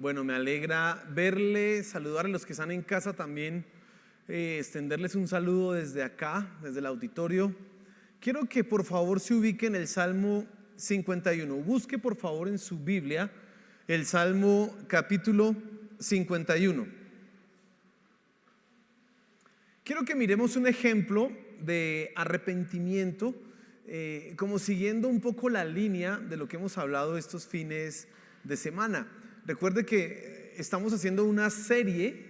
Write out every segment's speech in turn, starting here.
Bueno, me alegra verle, saludar a los que están en casa también, extenderles un saludo desde acá, desde el auditorio. Quiero que por favor se ubique en el Salmo 51. Busque por favor en su Biblia el Salmo capítulo 51. Quiero que miremos un ejemplo de arrepentimiento, como siguiendo un poco la línea de lo que hemos hablado estos fines de semana. Recuerde que estamos haciendo una serie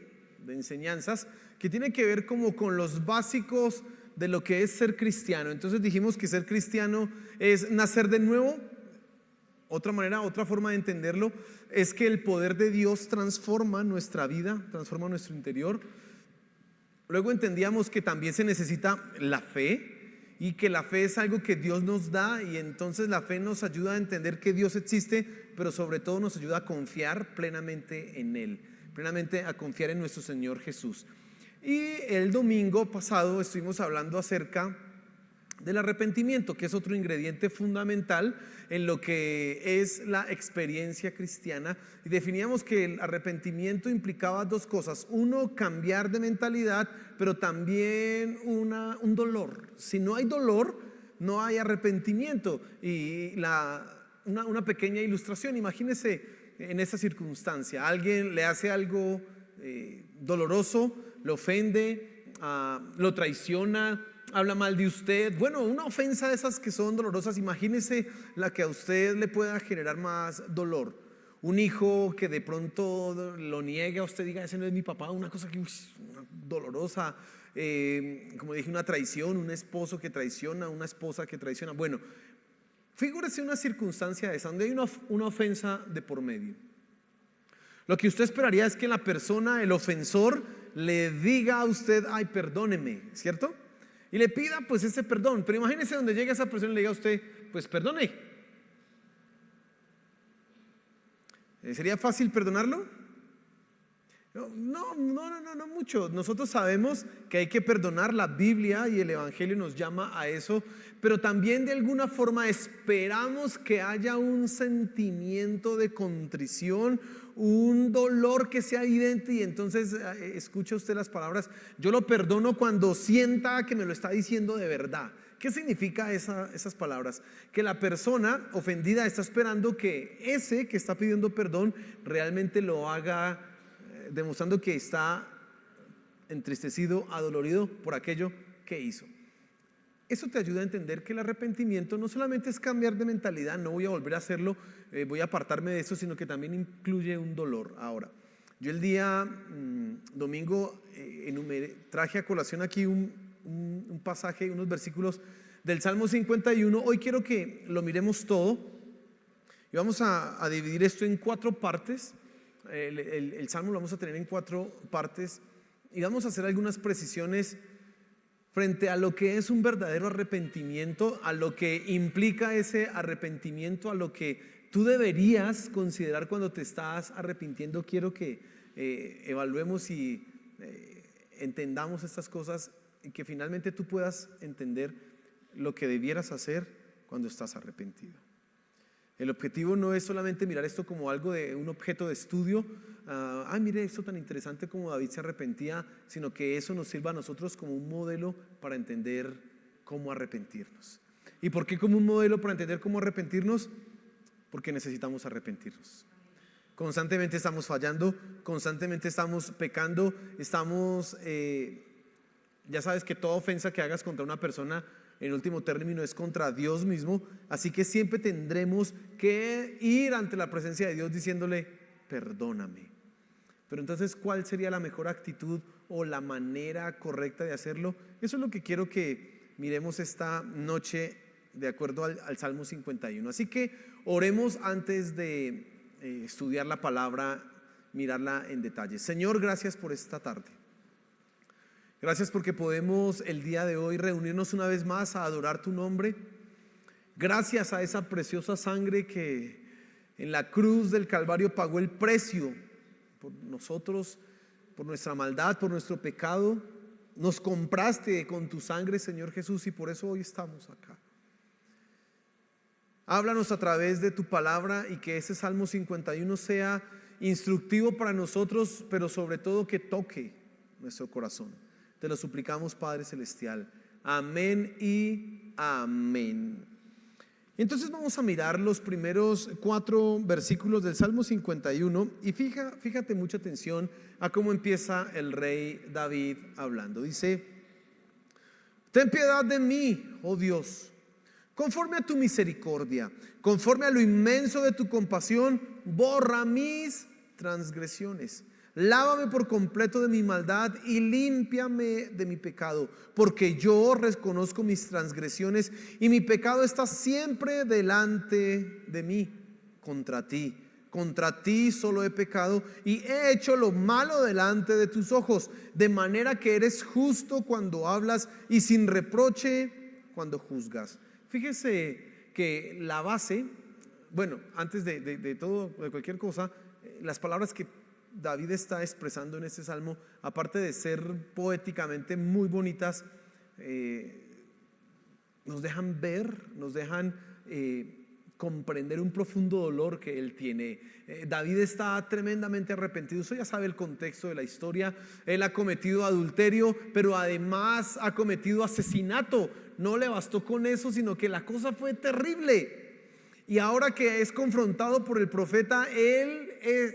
de enseñanzas que tiene que ver como con los básicos de lo que es ser cristiano. Entonces dijimos que ser cristiano es nacer de nuevo. Otra manera, otra forma de entenderlo es que el poder de Dios transforma nuestra vida, transforma nuestro interior. Luego entendíamos que también se necesita la fe, y que la fe es algo que Dios nos da, y entonces la fe nos ayuda a entender que Dios existe, pero sobre todo nos ayuda a confiar plenamente en Él, plenamente a confiar en nuestro Señor Jesús. Y el domingo pasado estuvimos hablando acerca del arrepentimiento, que es otro ingrediente fundamental en lo que es la experiencia cristiana, y definíamos que el arrepentimiento implicaba dos cosas: uno, cambiar de mentalidad, pero también un dolor. Si no hay dolor, no hay arrepentimiento. Y una pequeña ilustración: imagínese en esa circunstancia, alguien le hace algo doloroso, lo ofende, lo traiciona, habla mal de usted. Bueno, una ofensa de esas que son dolorosas. Imagínese la que a usted le pueda generar más dolor. Un hijo que de pronto lo niegue a usted, diga: ese no es mi papá. Una cosa que dolorosa. Como dije, una traición, un esposo que traiciona, una esposa que traiciona. Bueno, figúrese una circunstancia de esa, donde hay una ofensa de por medio. Lo que usted esperaría es que la persona, el ofensor, le diga a usted: ay, perdóneme, ¿cierto? Y le pida pues ese perdón. Pero imagínese donde llegue esa persona y le diga a usted: pues perdone. ¿Sería fácil perdonarlo? No mucho. Nosotros sabemos que hay que perdonar. La Biblia y el Evangelio nos llama a eso, pero también de alguna forma esperamos que haya un sentimiento de contrición, un dolor que sea evidente. Y entonces escucha usted las palabras: yo lo perdono cuando sienta que me lo está diciendo de verdad. ¿Qué significa esas palabras? Que la persona ofendida está esperando que ese que está pidiendo perdón realmente lo haga, demostrando que está entristecido, adolorido por aquello que hizo. Eso te ayuda a entender que el arrepentimiento no solamente es cambiar de mentalidad: no voy a volver a hacerlo, voy a apartarme de eso, sino que también incluye un dolor. Ahora, yo el día domingo traje a colación aquí un pasaje, unos versículos del Salmo 51. Hoy quiero que lo miremos todo y vamos a dividir esto en 4 partes. El Salmo lo vamos a tener en 4 partes y vamos a hacer algunas precisiones frente a lo que es un verdadero arrepentimiento, a lo que implica ese arrepentimiento, a lo que tú deberías considerar cuando te estás arrepintiendo. Quiero que evaluemos y entendamos estas cosas, y que finalmente tú puedas entender lo que debieras hacer cuando estás arrepentido. El objetivo no es solamente mirar esto como algo de un objeto de estudio. Mire esto tan interesante como David se arrepentía, sino que eso nos sirva a nosotros como un modelo para entender cómo arrepentirnos. ¿Y por qué como un modelo para entender cómo arrepentirnos? Porque necesitamos arrepentirnos. Constantemente estamos fallando, constantemente estamos pecando, ya sabes que toda ofensa que hagas contra una persona, en último término, es contra Dios mismo. Así que siempre tendremos que ir ante la presencia de Dios diciéndole: perdóname. Pero entonces, ¿cuál sería la mejor actitud o la manera correcta de hacerlo? Eso es lo que quiero que miremos esta noche de acuerdo al Salmo 51. Así que oremos antes de estudiar la palabra, mirarla en detalle. Señor, gracias por esta tarde. Gracias porque podemos el día de hoy reunirnos una vez más a adorar tu nombre. Gracias a esa preciosa sangre que en la cruz del Calvario pagó el precio por nosotros, por nuestra maldad, por nuestro pecado. Nos compraste con tu sangre, Señor Jesús, y por eso hoy estamos acá. Háblanos a través de tu palabra, y que ese Salmo 51 sea instructivo para nosotros, pero sobre todo que toque nuestro corazón. Te lo suplicamos, Padre Celestial. Amén y amén. Entonces vamos a mirar los primeros 4 versículos del Salmo 51 y fíjate mucha atención a cómo empieza el rey David hablando. Dice: ten piedad de mí, oh Dios, conforme a tu misericordia, conforme a lo inmenso de tu compasión, borra mis transgresiones. Lávame por completo de mi maldad y límpiame de mi pecado, porque yo reconozco mis transgresiones y mi pecado está siempre delante de mí. Contra ti solo he pecado y he hecho lo malo delante de tus ojos, de manera que eres justo cuando hablas y sin reproche cuando juzgas. Fíjese que la base, bueno, antes de todo, de cualquier cosa, las palabras que David está expresando en este salmo, aparte de ser poéticamente muy bonitas, nos dejan ver, nos dejan comprender un profundo dolor que él tiene. David está tremendamente arrepentido. Usted ya sabe el contexto de la historia. Él ha cometido adulterio, pero además ha cometido asesinato. No le bastó con eso, sino que la cosa fue terrible. Y ahora que es confrontado por el profeta, él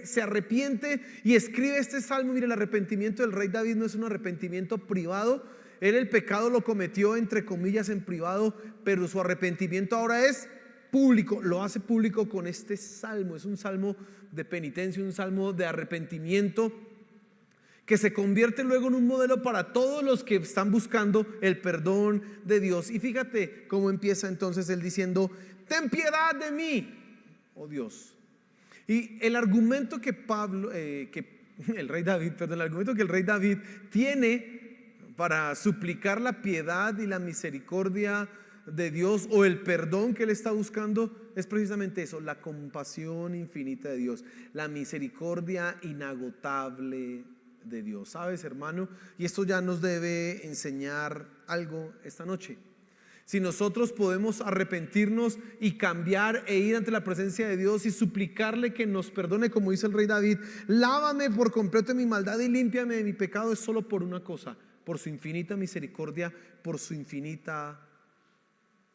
se arrepiente y escribe este salmo. Mire, el arrepentimiento del rey David no es un arrepentimiento privado. Él el pecado lo cometió entre comillas en privado, pero su arrepentimiento ahora es público. Lo hace público con este salmo. Es un salmo de penitencia, un salmo de arrepentimiento que se convierte luego en un modelo para todos los que están buscando el perdón de Dios. Y fíjate cómo empieza entonces él diciendo: ten piedad de mí, oh Dios. Y el argumento que el rey David tiene para suplicar la piedad y la misericordia de Dios, o el perdón que él está buscando, es precisamente eso: la compasión infinita de Dios, la misericordia inagotable de Dios. ¿Sabes, hermano? Y esto ya nos debe enseñar algo esta noche. Si nosotros podemos arrepentirnos y cambiar e ir ante la presencia de Dios y suplicarle que nos perdone, como dice el rey David: lávame por completo de mi maldad y límpiame de mi pecado, es solo por una cosa: por su infinita misericordia, por su infinita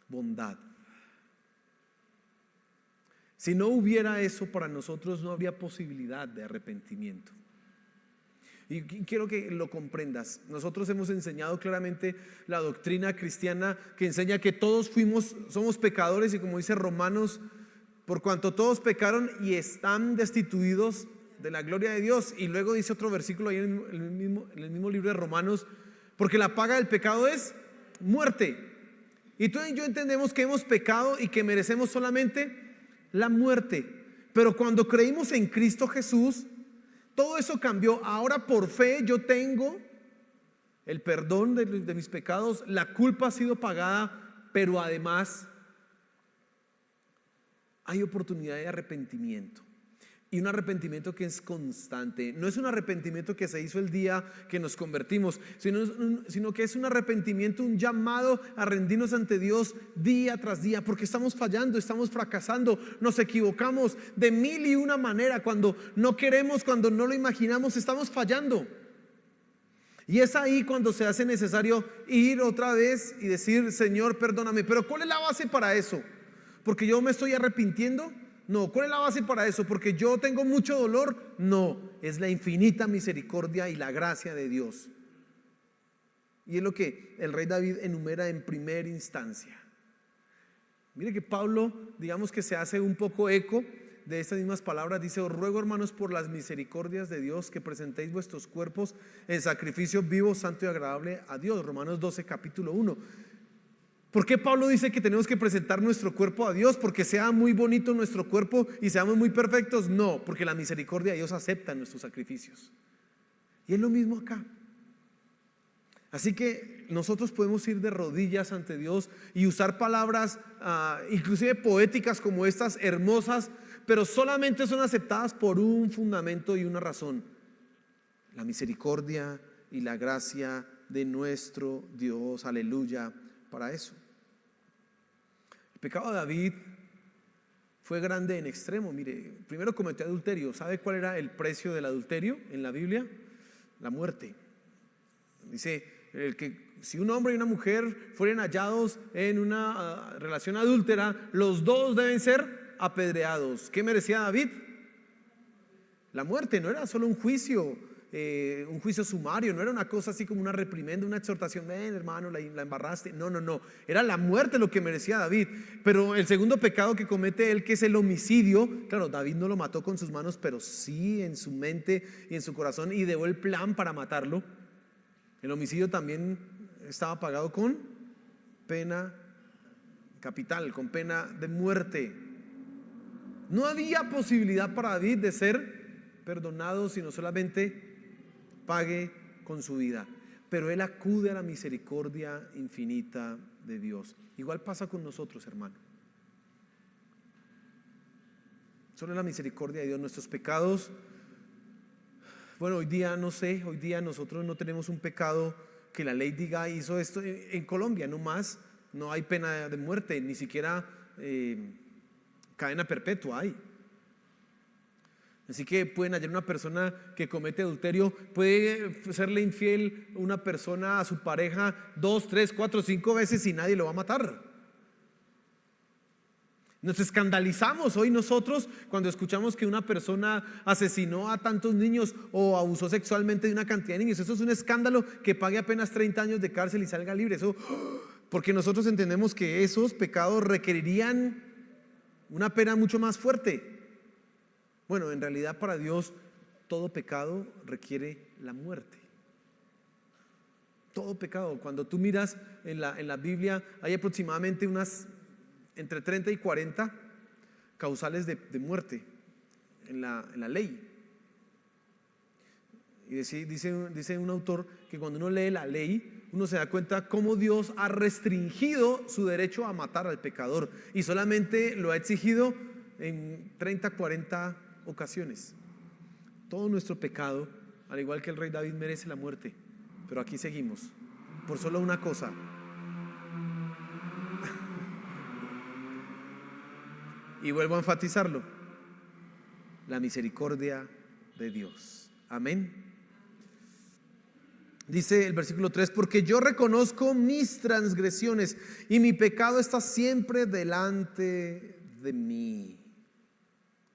bondad. Si no hubiera eso para nosotros, no habría posibilidad de arrepentimiento. Y quiero que lo comprendas. Nosotros hemos enseñado claramente la doctrina cristiana, que enseña que todos somos pecadores, y como dice Romanos, por cuanto todos pecaron y están destituidos de la gloria de Dios. Y luego dice otro versículo ahí en el mismo libro de Romanos: porque la paga del pecado es muerte. Y tú y yo entendemos que hemos pecado y que merecemos solamente la muerte. Pero cuando creímos en Cristo Jesús, todo eso cambió. Ahora por fe yo tengo el perdón de mis pecados, la culpa ha sido pagada, pero además hay oportunidad de arrepentimiento. Y un arrepentimiento que es constante. No es un arrepentimiento que se hizo el día que nos convertimos, sino que es un arrepentimiento, un llamado a rendirnos ante Dios día tras día, porque estamos fallando, estamos fracasando, nos equivocamos de mil y una manera. Cuando no queremos, cuando no lo imaginamos, estamos fallando. Y es ahí cuando se hace necesario ir otra vez y decir: Señor, perdóname. Pero ¿cuál es la base para eso? ¿Porque yo me estoy arrepintiendo? No. ¿Cuál es la base para eso? ¿Porque yo tengo mucho dolor? No. Es la infinita misericordia y la gracia de Dios. Y es lo que el rey David enumera en primera instancia. Mire que Pablo, digamos que se hace un poco eco de estas mismas palabras. Dice: os ruego, hermanos, por las misericordias de Dios, que presentéis vuestros cuerpos en sacrificio vivo, santo y agradable a Dios. Romanos 12, capítulo 1. ¿Por qué Pablo dice que tenemos que presentar nuestro cuerpo a Dios? ¿Porque sea muy bonito nuestro cuerpo y seamos muy perfectos? No, porque la misericordia de Dios acepta nuestros sacrificios. Y es lo mismo acá. Así que nosotros podemos ir de rodillas ante Dios y usar palabras inclusive poéticas como estas, hermosas, pero solamente son aceptadas por un fundamento y una razón: la misericordia y la gracia de nuestro Dios. Aleluya para eso. El pecado de David fue grande en extremo. Mire, primero cometió adulterio. ¿Sabe cuál era el precio del adulterio en la Biblia? La muerte. Dice si un hombre y una mujer fueren hallados en una relación adúltera, los dos deben ser apedreados. ¿Qué merecía David? La muerte. No era solo un juicio sumario, no era una cosa así como una reprimenda, una exhortación, ven hermano, la embarraste. No, era la muerte lo que merecía David. Pero el segundo pecado que comete él, que es el homicidio, claro, David no lo mató con sus manos, pero sí en su mente y en su corazón ideó el plan para matarlo. El homicidio también estaba pagado con pena capital, con pena de muerte. No había posibilidad para David de ser perdonado, sino solamente pague con su vida. Pero él acude a la misericordia infinita de Dios. Igual pasa con nosotros, hermano. Solo la misericordia de Dios. Nuestros pecados, bueno, hoy día no sé, hoy día nosotros no tenemos un pecado que la ley diga hizo esto. En Colombia no más, no hay pena de muerte, ni siquiera cadena perpetua hay. Así que pueden hallar una persona que comete adulterio, puede serle infiel una persona a su pareja 2, 3, 4, 5 veces y nadie lo va a matar. Nos escandalizamos hoy nosotros cuando escuchamos que una persona asesinó a tantos niños o abusó sexualmente de una cantidad de niños. Eso es un escándalo, que pague apenas 30 años de cárcel y salga libre. Eso, porque nosotros entendemos que esos pecados requerirían una pena mucho más fuerte. Bueno, en realidad para Dios todo pecado requiere la muerte. Todo pecado. Cuando tú miras en la Biblia, hay aproximadamente entre 30 y 40 causales de muerte en la ley. Y dice un autor que cuando uno lee la ley, uno se da cuenta cómo Dios ha restringido su derecho a matar al pecador y solamente lo ha exigido en 30, 40 ocasiones. Todo nuestro pecado, al igual que el rey David, merece la muerte. Pero aquí seguimos por solo una cosa. Y vuelvo a enfatizarlo: la misericordia de Dios. Amén. Dice el versículo 3: porque yo reconozco mis transgresiones y mi pecado está siempre delante de mí.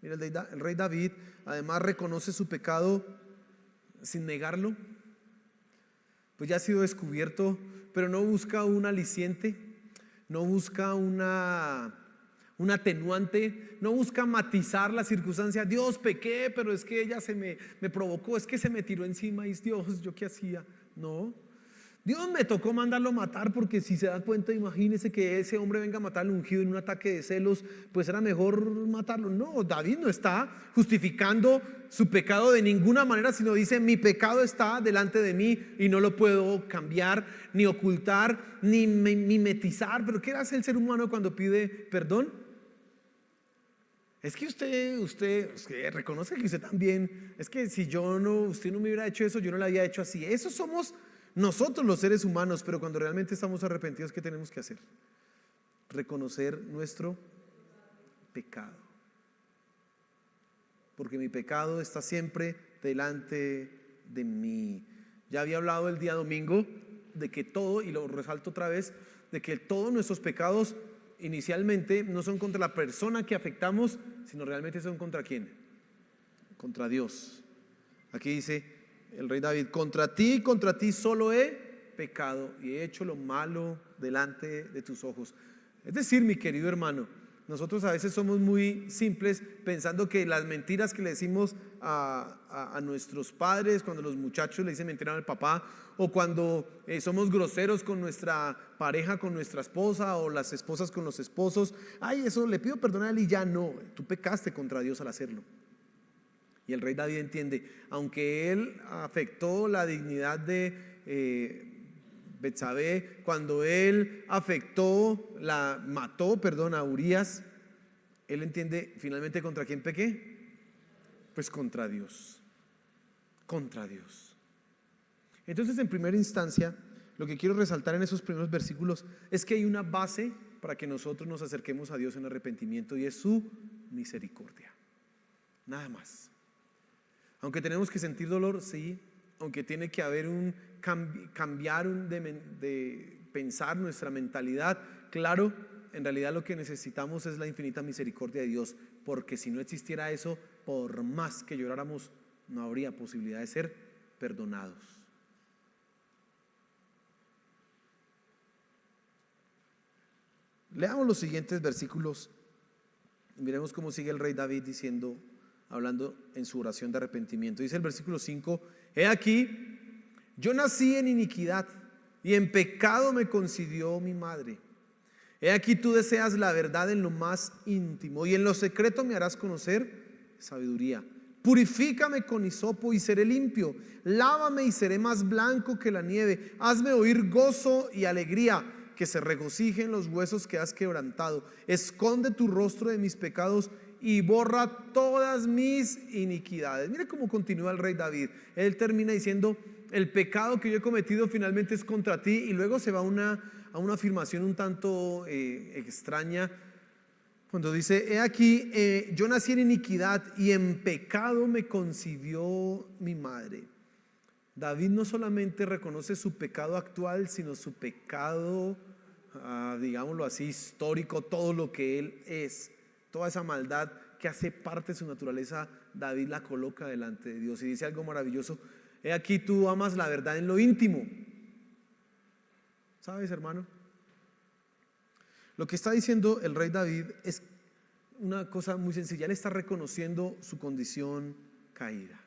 Mira, el rey David además reconoce su pecado sin negarlo, pues ya ha sido descubierto, pero no busca un aliciente, no busca un atenuante, no busca matizar la circunstancia. Dios, pequé, pero es que ella me provocó, es que se me tiró encima y Dios, ¿yo qué hacía? No, Dios me tocó mandarlo matar porque si se da cuenta, imagínese que ese hombre venga a matarlo ungido en un ataque de celos, pues era mejor matarlo. No, David no está justificando su pecado de ninguna manera, sino dice: mi pecado está delante de mí y no lo puedo cambiar, ni ocultar, ni mimetizar. Pero ¿qué hace el ser humano cuando pide perdón? Es que usted reconoce que usted también, es que si usted no me hubiera hecho eso, yo no lo había hecho así. Eso somos nosotros los seres humanos. Pero cuando realmente estamos arrepentidos, ¿qué tenemos que hacer? Reconocer nuestro pecado, porque mi pecado está siempre delante de mí. Ya había hablado el día domingo de que todo, y lo resalto otra vez, de que todos nuestros pecados inicialmente no son contra la persona que afectamos, sino realmente son contra ¿quién? Contra Dios. Aquí dice el rey David: contra ti solo he pecado y he hecho lo malo delante de tus ojos. Es decir, mi querido hermano, nosotros a veces somos muy simples pensando que las mentiras que le decimos a nuestros padres, cuando los muchachos le dicen mentira al papá, o cuando somos groseros con nuestra pareja, con nuestra esposa, o las esposas con los esposos, ay, eso le pido perdón a él y ya no. Tú pecaste contra Dios al hacerlo. Y el rey David entiende, aunque él afectó la dignidad de Betsabé, cuando él mató a Urías, él entiende finalmente contra quién pequé. Pues contra Dios. Contra Dios. Entonces, en primera instancia, lo que quiero resaltar en esos primeros versículos es que hay una base para que nosotros nos acerquemos a Dios en arrepentimiento, y es su misericordia. Nada más. Aunque tenemos que sentir dolor, sí. Aunque tiene que haber un cambiar de pensar nuestra mentalidad, claro, en realidad lo que necesitamos es la infinita misericordia de Dios, porque si no existiera eso, por más que lloráramos, no habría posibilidad de ser perdonados. Leamos los siguientes versículos y miremos cómo sigue el rey David diciendo, hablando en su oración de arrepentimiento. Dice el versículo 5: he aquí, yo nací en iniquidad y en pecado me concibió mi madre. He aquí, tú deseas la verdad en lo más íntimo y en lo secreto me harás conocer sabiduría. Purifícame con hisopo y seré limpio, lávame y seré más blanco que la nieve. Hazme oír gozo y alegría, que se regocijen los huesos que has quebrantado. Esconde tu rostro de mis pecados y borra todas mis iniquidades. Mire cómo continúa el rey David. Él termina diciendo: el pecado que yo he cometido finalmente es contra ti, y luego se va a una afirmación un tanto extraña cuando dice: he aquí, yo nací en iniquidad y en pecado me concibió mi madre. David no solamente reconoce su pecado actual, sino su pecado, digámoslo así, histórico, todo lo que él es, toda esa maldad que hace parte de su naturaleza. David la coloca delante de Dios y dice algo maravilloso: he aquí, tú amas la verdad en lo íntimo. ¿Sabes, hermano? Lo que está diciendo el rey David es una cosa muy sencilla. Él está reconociendo su condición caída.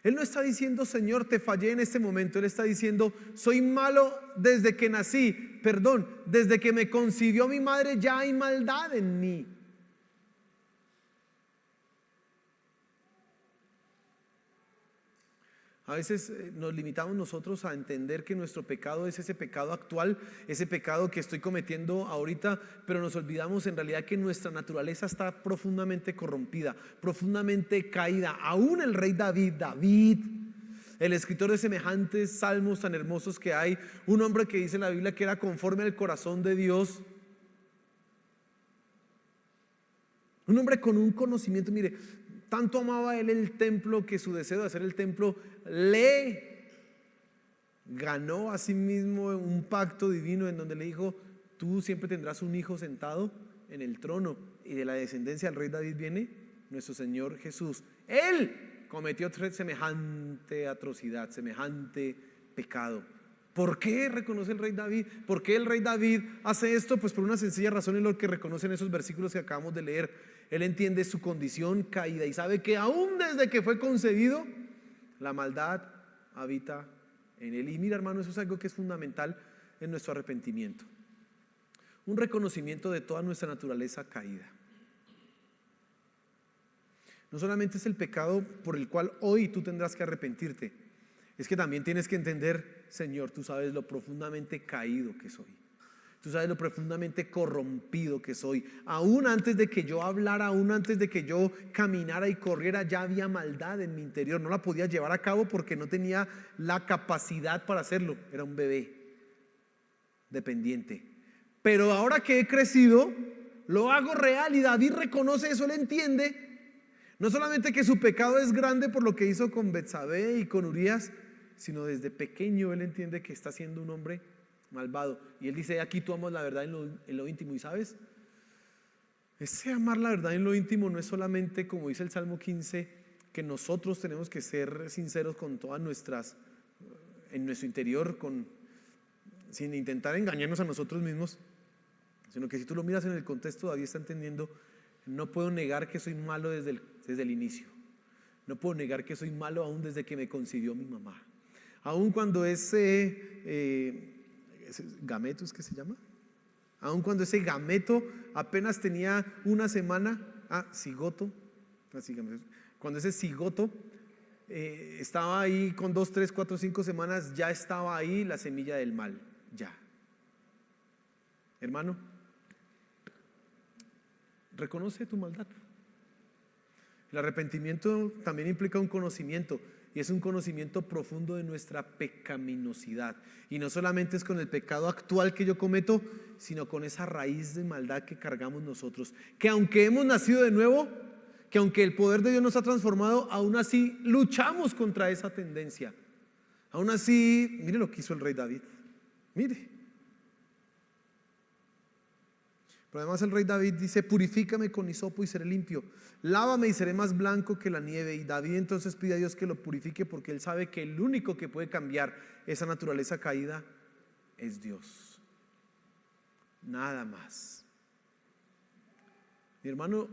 Él no está diciendo: Señor, te fallé en este momento. Él está diciendo: soy malo desde que nací. Perdón, desde que me concibió mi madre ya hay maldad en mí. A veces nos limitamos nosotros a entender que nuestro pecado es ese pecado actual, ese pecado que estoy cometiendo ahorita, pero nos olvidamos en realidad que nuestra naturaleza está profundamente corrompida, profundamente caída. Aún el rey David, el escritor de semejantes salmos tan hermosos que hay, un hombre que dice en la Biblia que era conforme al corazón de Dios, un hombre con un conocimiento. Mire, tanto amaba él el templo que su deseo de hacer el templo le ganó a sí mismo un pacto divino en donde le dijo: tú siempre tendrás un hijo sentado en el trono, y de la descendencia del rey David viene nuestro Señor Jesús. Él cometió semejante atrocidad, semejante pecado. ¿Por qué reconoce el rey David? ¿Por qué el rey David hace esto? Pues por una sencilla razón, es lo que reconoce en esos versículos que acabamos de leer. Él entiende su condición caída y sabe que aún desde que fue concebido, la maldad habita en él. Y mira, hermano, eso es algo que es fundamental en nuestro arrepentimiento. Un reconocimiento de toda nuestra naturaleza caída. No solamente es el pecado por el cual hoy tú tendrás que arrepentirte, es que también tienes que entender: Señor, tú sabes lo profundamente caído que soy. Tú sabes lo profundamente corrompido que soy. Aún antes de que yo hablara, aún antes de que yo caminara y corriera, ya había maldad en mi interior. No la podía llevar a cabo porque no tenía la capacidad para hacerlo. Era un bebé dependiente. Pero ahora que he crecido, lo hago real, y David reconoce eso. Él entiende no solamente que su pecado es grande por lo que hizo con Betsabé y con Urías, sino desde pequeño él entiende que está siendo un hombre malvado. Y él dice: aquí tú amas la verdad en lo íntimo. Y sabes, ese amar la verdad en lo íntimo no es solamente, como dice el Salmo 15, que nosotros tenemos que ser sinceros con todas nuestras, en nuestro interior, sin intentar engañarnos a nosotros mismos, sino que si tú lo miras en el contexto, David está entendiendo: no puedo negar que soy malo desde el inicio. No puedo negar que soy malo aún desde que me concibió mi mamá. Aún cuando ese gameto, ¿es que se llama? Aun cuando ese gameto apenas tenía una semana, cigoto, cuando ese cigoto estaba ahí con 2, 3, 4, 5 semanas, ya estaba ahí la semilla del mal, ya. Hermano, reconoce tu maldad. El arrepentimiento también implica un conocimiento, y es un conocimiento profundo de nuestra pecaminosidad. Y no solamente es con el pecado actual que yo cometo, sino con esa raíz de maldad que cargamos nosotros. Que aunque hemos nacido de nuevo, que aunque el poder de Dios nos ha transformado, aún así luchamos contra esa tendencia. Aún así, mire lo que hizo el rey David. Mire. Pero además el rey David dice: purifícame con hisopo y seré limpio, lávame y seré más blanco que la nieve. Y David entonces pide a Dios que lo purifique, porque él sabe que el único que puede cambiar esa naturaleza caída es Dios, nada más. Mi hermano,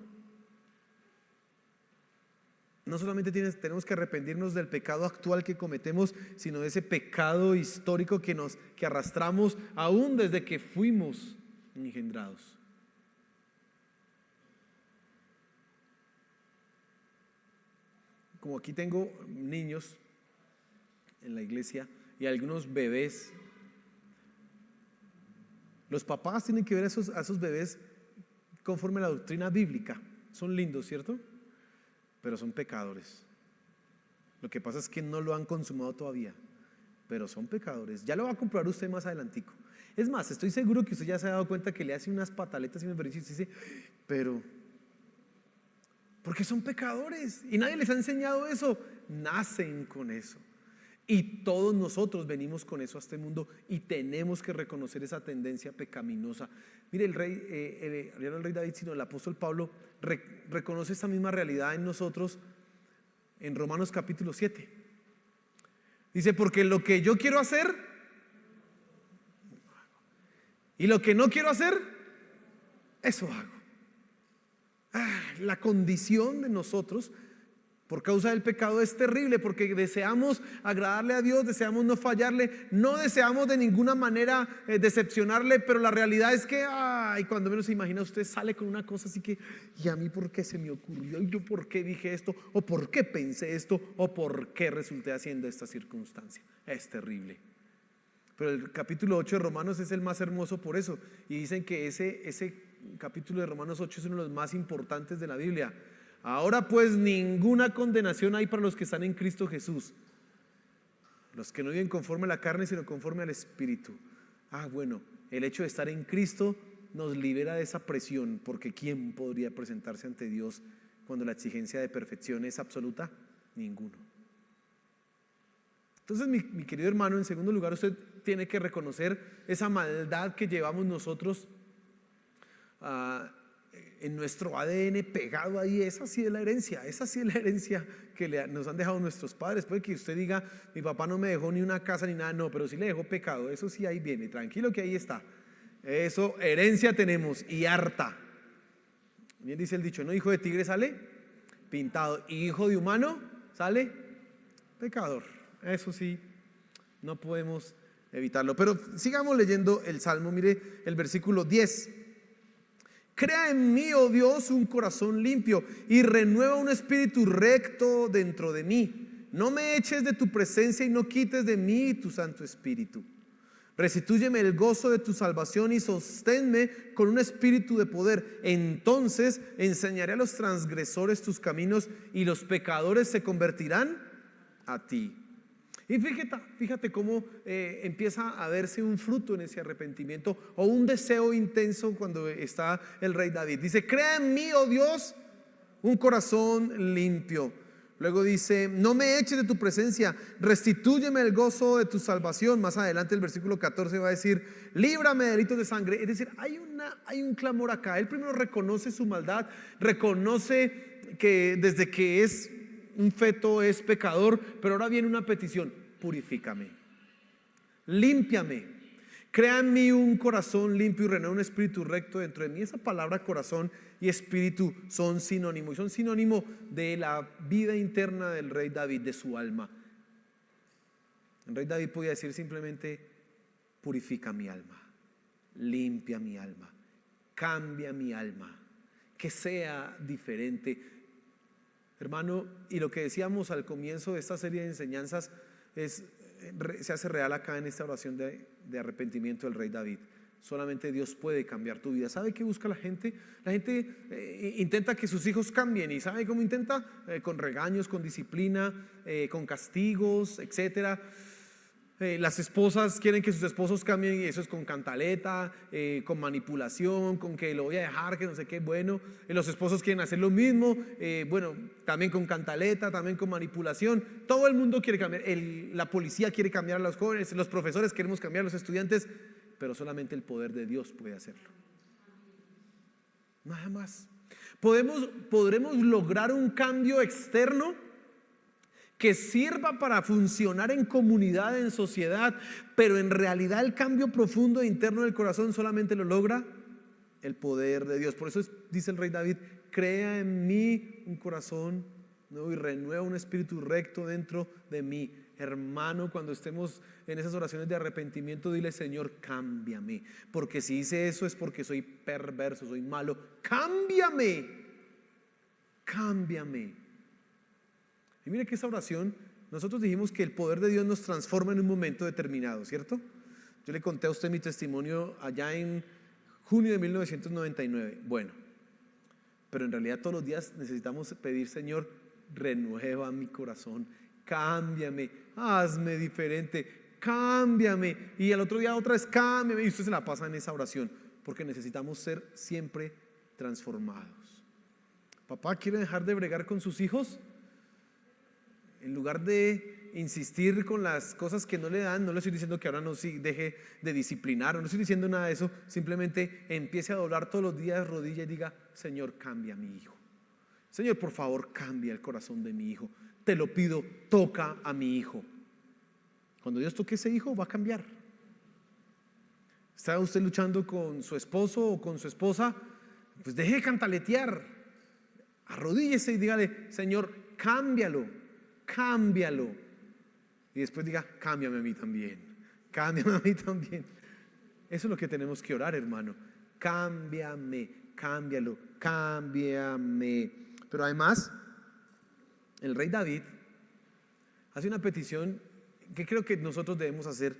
no solamente tenemos que arrepentirnos del pecado actual que cometemos, sino de ese pecado histórico que arrastramos aún desde que fuimos engendrados. Como aquí tengo niños en la iglesia y algunos bebés, los papás tienen que ver a esos bebés conforme a la doctrina bíblica. Son lindos, ¿cierto? Pero son pecadores. Lo que pasa es que no lo han consumado todavía, pero son pecadores. Ya lo va a comprobar usted más adelantico. Es más, estoy seguro que usted ya se ha dado cuenta que le hace unas pataletas y unos berrinches y dice: pero porque son pecadores y nadie les ha enseñado eso. Nacen con eso. Y todos nosotros venimos con eso a este mundo y tenemos que reconocer esa tendencia pecaminosa. Mire, el rey David, sino el apóstol Pablo reconoce esta misma realidad en nosotros en Romanos capítulo 7. Dice: porque lo que yo quiero hacer y lo que no quiero hacer, eso hago. La condición de nosotros por causa del pecado es terrible, porque deseamos agradarle a Dios, deseamos no fallarle, no deseamos de ninguna manera decepcionarle, pero la realidad es que cuando menos se imagina, usted sale con una cosa así que: ¿y a mí por qué se me ocurrió? ¿Y yo por qué dije esto? ¿O por qué pensé esto? ¿O por qué resulté haciendo esta circunstancia? Es terrible. Pero el capítulo 8 de Romanos es el más hermoso por eso, y dicen que ese capítulo de Romanos 8 es uno de los más importantes de la Biblia. Ahora pues ninguna condenación hay para los que están en Cristo Jesús, los que no viven conforme a la carne, sino conforme al Espíritu. Bueno, el hecho de estar en Cristo nos libera de esa presión, porque ¿quién podría presentarse ante Dios cuando la exigencia de perfección es absoluta? Ninguno. Entonces, mi querido hermano, en segundo lugar, usted tiene que reconocer esa maldad que llevamos nosotros en nuestro ADN pegado ahí. Esa sí es la herencia que nos han dejado nuestros padres. Puede que usted diga: mi papá no me dejó ni una casa ni nada. No, pero sí le dejó pecado. Eso sí, ahí viene, tranquilo que ahí está. Eso, herencia tenemos, y harta. Bien dice el dicho, ¿no? Hijo de tigre sale pintado, y hijo de humano sale pecador. Eso sí, no podemos evitarlo. Pero sigamos leyendo el Salmo. Mire el versículo 10. Crea en mí, oh Dios, un corazón limpio y renueva un espíritu recto dentro de mí. No me eches de tu presencia y no quites de mí tu Santo Espíritu. Restitúyeme el gozo de tu salvación y sosténme con un espíritu de poder. Entonces enseñaré a los transgresores tus caminos y los pecadores se convertirán a ti. Y fíjate cómo empieza a verse un fruto en ese arrepentimiento, o un deseo intenso cuando está el rey David. Dice: crea en mí, oh Dios, un corazón limpio. Luego dice: no me eches de tu presencia, restitúyeme el gozo de tu salvación. Más adelante el versículo 14 va a decir: líbrame de delitos de sangre. Es decir, hay un clamor acá. Él primero reconoce su maldad, reconoce que desde que es un feto es pecador, pero ahora viene una petición: purifícame, límpiame, crea en mí un corazón limpio y renueva un espíritu recto dentro de mí. Esa palabra corazón y espíritu son sinónimos, y son sinónimo de la vida interna del rey David, de su alma. El rey David podía decir simplemente: purifica mi alma, limpia mi alma, cambia mi alma, que sea diferente. Hermano, y lo que decíamos al comienzo de esta serie de enseñanzas se hace real acá en esta oración de arrepentimiento del rey David. Solamente Dios puede cambiar tu vida. ¿Sabe qué busca la gente? La gente intenta que sus hijos cambien. ¿Y sabe cómo intenta? Con regaños, con disciplina, con castigos, etcétera. Las esposas quieren que sus esposos cambien y eso es con cantaleta, con manipulación, con que lo voy a dejar, que no sé qué. Bueno, los esposos quieren hacer lo mismo, bueno, también con cantaleta, también con manipulación. Todo el mundo quiere cambiar. La policía quiere cambiar a los jóvenes, los profesores queremos cambiar a los estudiantes, pero solamente el poder de Dios puede hacerlo. Nada más. Podremos lograr un cambio externo que sirva para funcionar en comunidad, en sociedad, pero en realidad el cambio profundo e interno del corazón solamente lo logra el poder de Dios. Por eso dice el rey David: crea en mí un corazón nuevo y renueva un espíritu recto dentro de mí. Hermano, cuando estemos en esas oraciones de arrepentimiento, dile: Señor, cámbiame, porque si hice eso es porque soy perverso, soy malo. Cámbiame, cámbiame. Y mire que esa oración, nosotros dijimos que el poder de Dios nos transforma en un momento determinado, ¿cierto? Yo le conté a usted mi testimonio allá en junio de 1999. Bueno, pero en realidad todos los días necesitamos pedir: Señor, renueva mi corazón, cámbiame, hazme diferente, cámbiame. Y al otro día otra vez: cámbiame. Y usted se la pasa en esa oración, porque necesitamos ser siempre transformados. Papá quiere dejar de bregar con sus hijos. En lugar de insistir con las cosas que no le dan, no le estoy diciendo que ahora no deje de disciplinar, no estoy diciendo nada de eso. Simplemente empiece a doblar todos los días rodilla y diga: Señor, cambia a mi hijo. Señor, por favor, cambia el corazón de mi hijo. Te lo pido, toca a mi hijo. Cuando Dios toque a ese hijo, va a cambiar. ¿Está usted luchando con su esposo o con su esposa? Pues deje de cantaletear. Arrodíllese y dígale: Señor, cámbialo. Cámbialo. Y después diga: cámbiame a mí también, cámbiame a mí también. Eso es lo que tenemos que orar, hermano. Cámbiame, cámbialo, cámbiame. Pero además, el rey David hace una petición que creo que nosotros debemos hacer.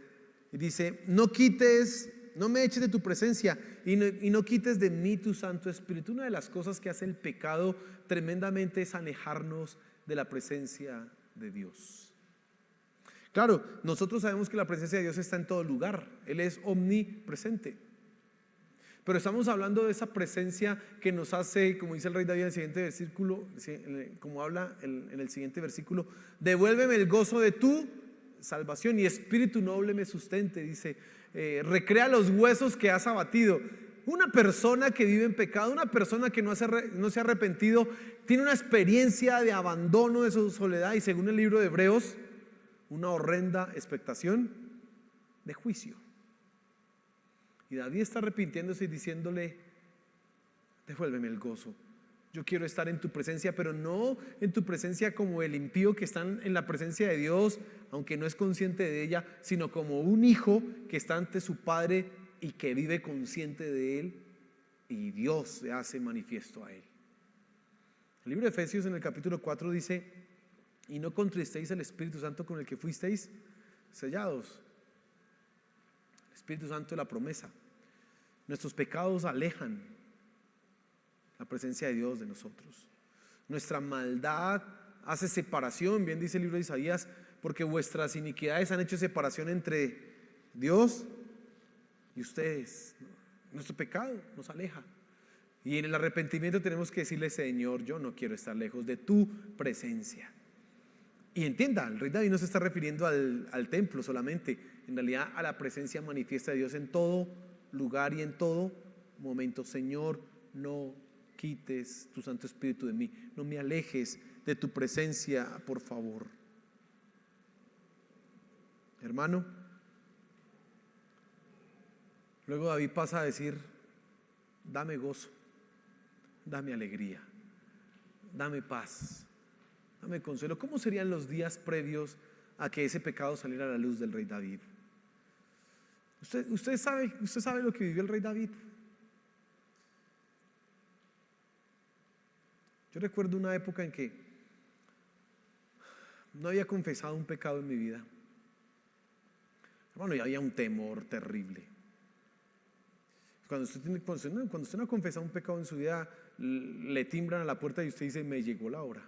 Y dice: no me eches de tu presencia y no quites de mí tu Santo Espíritu. Una de las cosas que hace el pecado tremendamente es alejarnos de la presencia de Dios. Claro, nosotros sabemos que la presencia de Dios está en todo lugar. Él es omnipresente. Pero estamos hablando de esa presencia que nos hace, como dice el rey David en el siguiente versículo, como habla en el siguiente versículo: devuélveme el gozo de tu salvación y espíritu noble me sustente. Dice: recrea los huesos que has abatido. Una persona que vive en pecado, una persona que no se ha arrepentido, tiene una experiencia de abandono, de su soledad, y según el libro de Hebreos, una horrenda expectación de juicio. Y David está arrepintiéndose y diciéndole: devuélveme el gozo. Yo quiero estar en tu presencia, pero no en tu presencia como el impío que está en la presencia de Dios, aunque no es consciente de ella, sino como un hijo que está ante su padre y que vive consciente de él, y Dios se hace manifiesto a él. El libro de Efesios en el capítulo 4 dice: y no contristéis el Espíritu Santo con el que fuisteis sellados. El Espíritu Santo es la promesa. Nuestros pecados alejan la presencia de Dios de nosotros. Nuestra maldad hace separación, bien dice el libro de Isaías, porque vuestras iniquidades han hecho separación entre Dios y ustedes. Nuestro pecado nos aleja. Y en el arrepentimiento tenemos que decirle: Señor, yo no quiero estar lejos de tu presencia. Y entienda, el rey David no se está refiriendo al templo solamente, en realidad a la presencia manifiesta de Dios en todo lugar y en todo momento. Señor, no quites tu Santo Espíritu de mí, no me alejes de tu presencia, por favor. Hermano, luego David pasa a decir: dame gozo, dame alegría, dame paz, dame consuelo. ¿Cómo serían los días previos a que ese pecado saliera a la luz del rey David? Usted sabe lo que vivió el rey David. Yo recuerdo una época en que no había confesado un pecado en mi vida. Hermano, y había un temor terrible. Cuando usted no ha confesado un pecado en su vida, le timbran a la puerta y usted dice, me llegó la hora.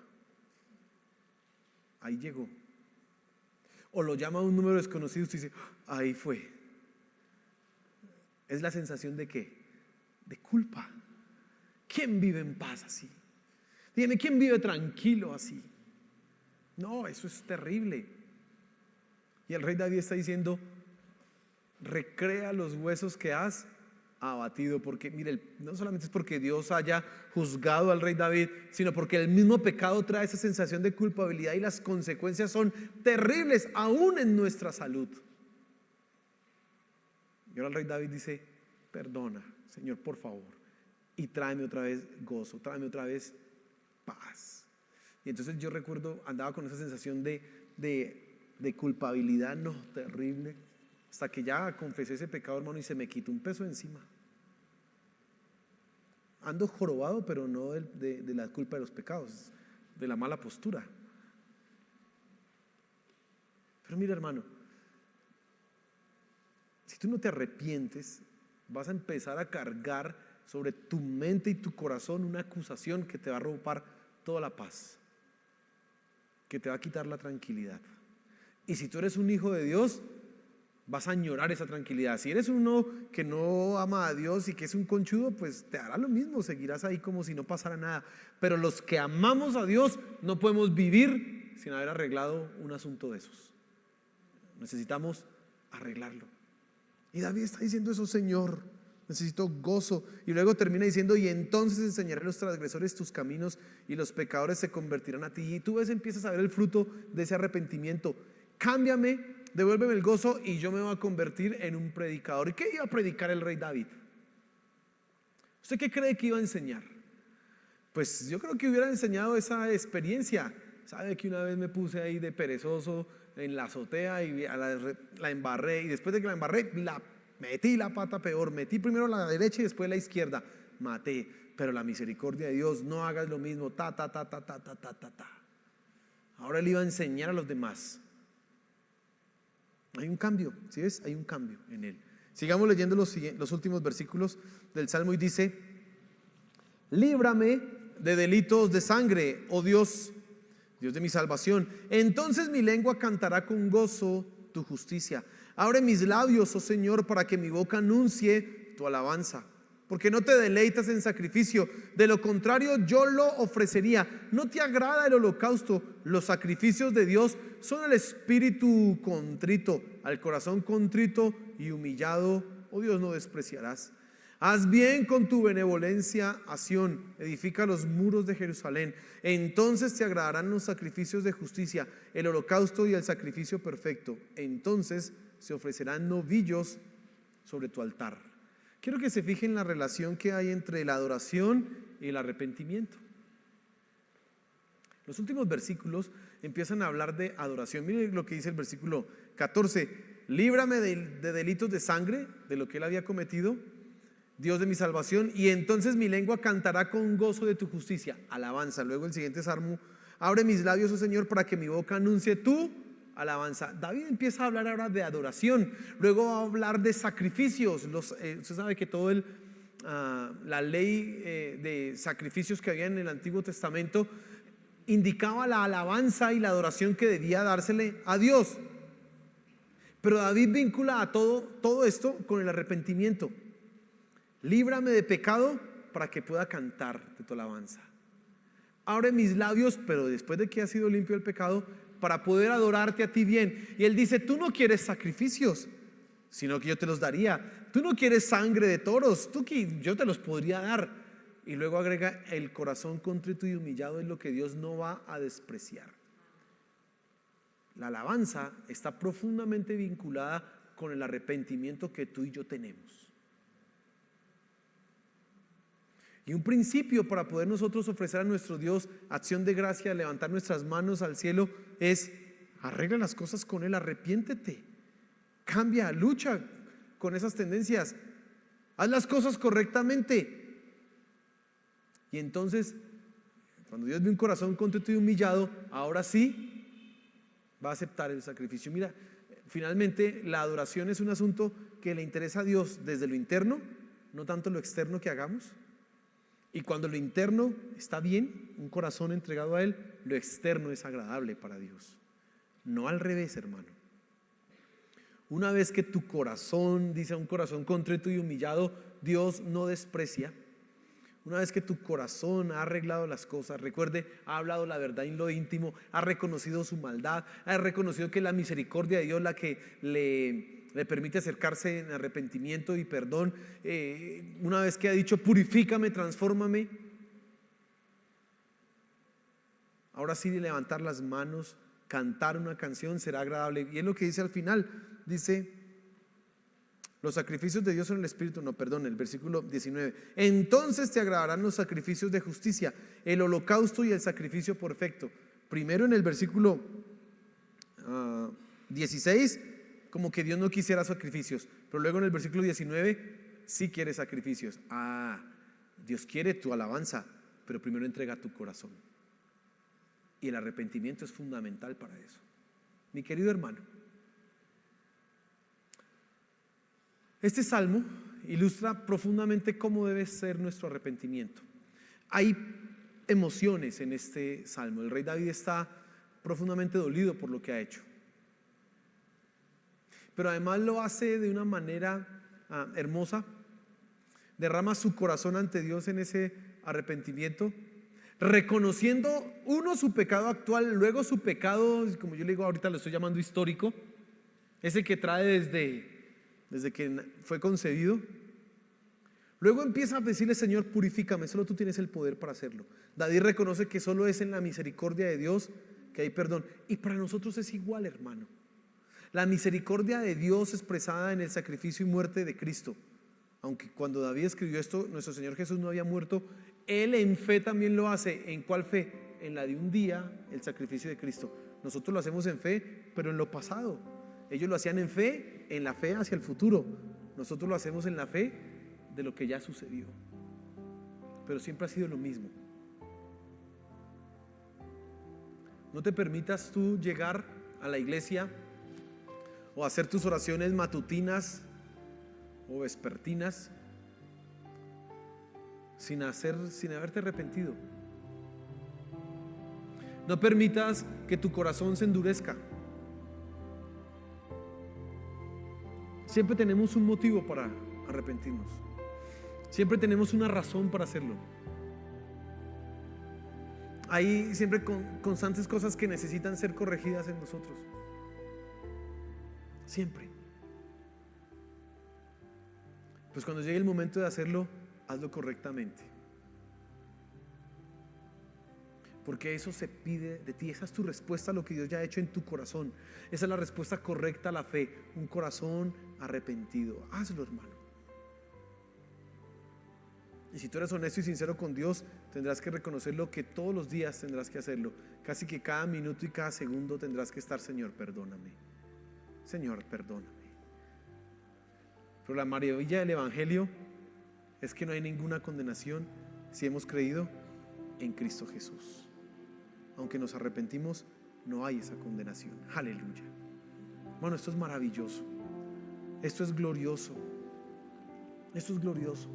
Ahí llegó. O lo llama a un número desconocido y usted dice, ahí fue. Es la sensación de ¿qué? De culpa. ¿Quién vive en paz así? Dígame, ¿quién vive tranquilo así? No, eso es terrible. Y el rey David está diciendo, recrea los huesos que has abatido, porque mire, no solamente es porque Dios haya juzgado al rey David, sino porque el mismo pecado trae esa sensación de culpabilidad y las consecuencias son terribles aún en nuestra salud. Y ahora el rey David dice, perdona, Señor, por favor, y tráeme otra vez gozo, tráeme otra vez paz. Y entonces yo recuerdo, andaba con esa sensación de culpabilidad, no, terrible, hasta que ya confesé ese pecado, hermano, y se me quitó un peso encima. Ando jorobado, pero no de la culpa de los pecados, de la mala postura. Pero mira, hermano, si tú no te arrepientes, vas a empezar a cargar sobre tu mente y tu corazón una acusación que te va a robar toda la paz, que te va a quitar la tranquilidad. Y si tú eres un hijo de Dios, vas a añorar esa tranquilidad. Si eres uno que no ama a Dios y que es un conchudo, pues te hará lo mismo, seguirás ahí como si no pasara nada. Pero los que amamos a Dios no podemos vivir sin haber arreglado un asunto de esos. Necesitamos arreglarlo. Y David está diciendo eso, Señor, necesito gozo. Y luego termina diciendo, y entonces enseñaré a los transgresores tus caminos y los pecadores se convertirán a ti. Y tú ves, empiezas a ver el fruto de ese arrepentimiento. Cámbiame, devuélveme el gozo y yo me voy a convertir en un predicador. ¿Y qué iba a predicar el rey David? ¿Usted qué cree que iba a enseñar? Pues yo creo que hubiera enseñado esa experiencia. ¿Sabe que una vez me puse ahí de perezoso en la azotea y la embarré? Y después de que la embarré, metí la pata peor. Metí primero la derecha y después la izquierda. Maté. Pero la misericordia de Dios, no hagas lo mismo. Ahora él iba a enseñar a los demás. Hay un cambio, ¿sí ves? Hay un cambio en él. Sigamos leyendo los últimos versículos del Salmo y dice, líbrame de delitos de sangre, oh Dios, Dios de mi salvación. Entonces mi lengua cantará con gozo tu justicia. Abre mis labios, oh Señor, para que mi boca anuncie tu alabanza. Porque no te deleitas en sacrificio, de lo contrario yo lo ofrecería. No te agrada el holocausto. Los sacrificios de Dios son el espíritu contrito. Al corazón contrito y humillado, oh Dios, no despreciarás. Haz bien con tu benevolencia a Sión, edifica los muros de Jerusalén. Entonces te agradarán los sacrificios de justicia, el holocausto y el sacrificio perfecto. Entonces se ofrecerán novillos sobre tu altar. Quiero que se fijen la relación que hay entre la adoración y el arrepentimiento. Los últimos versículos empiezan a hablar de adoración. Miren lo que dice el versículo 14. Líbrame de delitos de sangre, de lo que él había cometido, Dios de mi salvación, y entonces mi lengua cantará con gozo de tu justicia. Alabanza. Luego el siguiente salmo, abre mis labios, oh Señor, para que mi boca anuncie tu alabanza. David empieza a hablar ahora de adoración, luego va a hablar de sacrificios. Usted sabe que la ley de sacrificios que había en el Antiguo Testamento indicaba la alabanza y la adoración que debía dársele a Dios. Pero David vincula a todo esto con el arrepentimiento. Líbrame de pecado para que pueda cantar de tu alabanza. Abre mis labios, pero después de que ha sido limpio el pecado, para poder adorarte a ti bien. Y él dice, tú no quieres sacrificios, sino que yo te los daría. Tú no quieres sangre de toros, yo te los podría dar. Y luego agrega, el corazón contrito y humillado es lo que Dios no va a despreciar. La alabanza está profundamente vinculada con el arrepentimiento que tú y yo tenemos. Y un principio para poder nosotros ofrecer a nuestro Dios acción de gracia, levantar nuestras manos al cielo, es arregla las cosas con Él, arrepiéntete, cambia, lucha con esas tendencias, haz las cosas correctamente. Y entonces, cuando Dios ve un corazón contrito y humillado, ahora sí va a aceptar el sacrificio. Mira, finalmente la adoración es un asunto que le interesa a Dios desde lo interno no tanto lo externo que hagamos. Y cuando lo interno está bien, un corazón entregado a Él, lo externo es agradable para Dios. No al revés, hermano. Una vez que tu corazón, dice, un corazón contrito y humillado, Dios no desprecia. Una vez que tu corazón ha arreglado las cosas, recuerde, ha hablado la verdad en lo íntimo, ha reconocido su maldad, ha reconocido que es la misericordia de Dios la que le permite acercarse en arrepentimiento y perdón. Una vez que ha dicho, purifícame, transfórmame, ahora sí, levantar las manos, cantar una canción será agradable. Y es lo que dice al final, dice, los sacrificios de Dios son el Espíritu, el versículo 19. Entonces te agradarán los sacrificios de justicia, el holocausto y el sacrificio perfecto. Primero en el versículo 16, como que Dios no quisiera sacrificios, pero luego en el versículo 19, sí quiere sacrificios. Dios quiere tu alabanza, pero primero entrega tu corazón. Y el arrepentimiento es fundamental para eso. Mi querido hermano, este salmo ilustra profundamente cómo debe ser nuestro arrepentimiento. Hay emociones en este salmo. El rey David está profundamente dolido por lo que ha hecho, pero además lo hace de una manera hermosa. Derrama su corazón ante Dios en ese arrepentimiento, reconociendo su pecado actual, luego su pecado, como yo le digo ahorita, lo estoy llamando histórico, ese que trae desde que fue concebido. Luego empieza a decirle, Señor, purifícame, solo tú tienes el poder para hacerlo. David reconoce que solo es en la misericordia de Dios que hay perdón. Y para nosotros es igual, hermano. La misericordia de Dios expresada en el sacrificio y muerte de Cristo. Aunque cuando David escribió esto, nuestro Señor Jesús no había muerto, Él en fe también lo hace. ¿En cuál fe? En la de un día, el sacrificio de Cristo. Nosotros lo hacemos en fe, pero en lo pasado. Ellos lo hacían en fe, en la fe hacia el futuro. Nosotros lo hacemos en la fe de lo que ya sucedió. Pero siempre ha sido lo mismo. No te permitas tú llegar a la iglesia o hacer tus oraciones matutinas o vespertinas sin haberte arrepentido. No permitas que tu corazón se endurezca. Siempre tenemos un motivo para arrepentirnos. Siempre tenemos una razón para hacerlo. Hay siempre constantes cosas que necesitan ser corregidas en nosotros. Siempre. Pues cuando llegue el momento de hacerlo, hazlo correctamente. Porque eso se pide de ti. Esa es tu respuesta a lo que Dios ya ha hecho en tu corazón. Esa es la respuesta correcta a la fe. Un corazón arrepentido. Hazlo, hermano. Y si tú eres honesto y sincero con Dios, tendrás que reconocerlo, que todos los días tendrás que hacerlo. Casi que cada minuto y cada segundo tendrás que estar, Señor, perdóname. Señor, perdóname. Pero la maravilla del Evangelio es que no hay ninguna condenación si hemos creído en Cristo Jesús. Aunque nos arrepentimos, no hay esa condenación. Aleluya. Bueno, esto es maravilloso. Esto es glorioso. Esto es glorioso.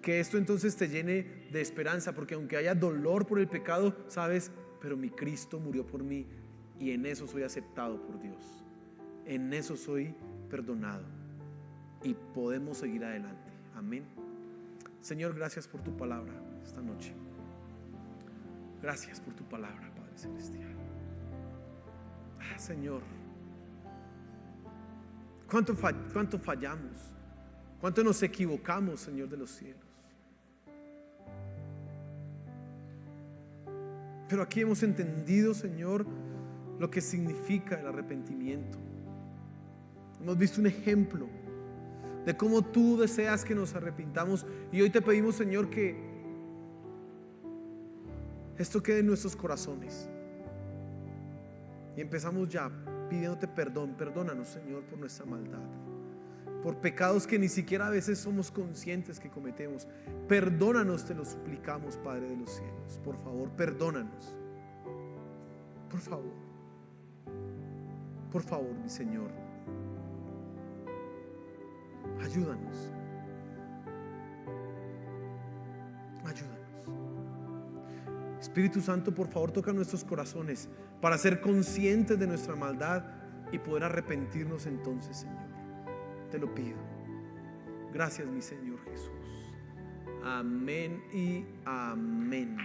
Que esto entonces te llene de esperanza, porque aunque haya dolor por el pecado, sabes, pero mi Cristo murió por mí y en eso soy aceptado por Dios. En eso soy perdonado y podemos seguir adelante. Amén. Señor, gracias por tu palabra esta noche. Gracias por tu palabra, Padre Celestial. Señor, ¿cuánto fallamos? ¿Cuánto nos equivocamos, Señor de los cielos? Pero aquí hemos entendido, Señor, lo que significa el arrepentimiento. Hemos visto un ejemplo de cómo tú deseas que nos arrepintamos. Y hoy te pedimos, Señor, que esto quede en nuestros corazones. Y empezamos ya pidiéndote perdón. Perdónanos, Señor, por nuestra maldad, por pecados que ni siquiera a veces somos conscientes que cometemos. Perdónanos, te lo suplicamos, Padre de los cielos. Por favor, perdónanos. Por favor. Por favor, mi Señor. Ayúdanos. Espíritu Santo, por favor, toca nuestros corazones para ser conscientes de nuestra maldad y poder arrepentirnos entonces, Señor. Te lo pido. Gracias, mi Señor Jesús. Amén y amén.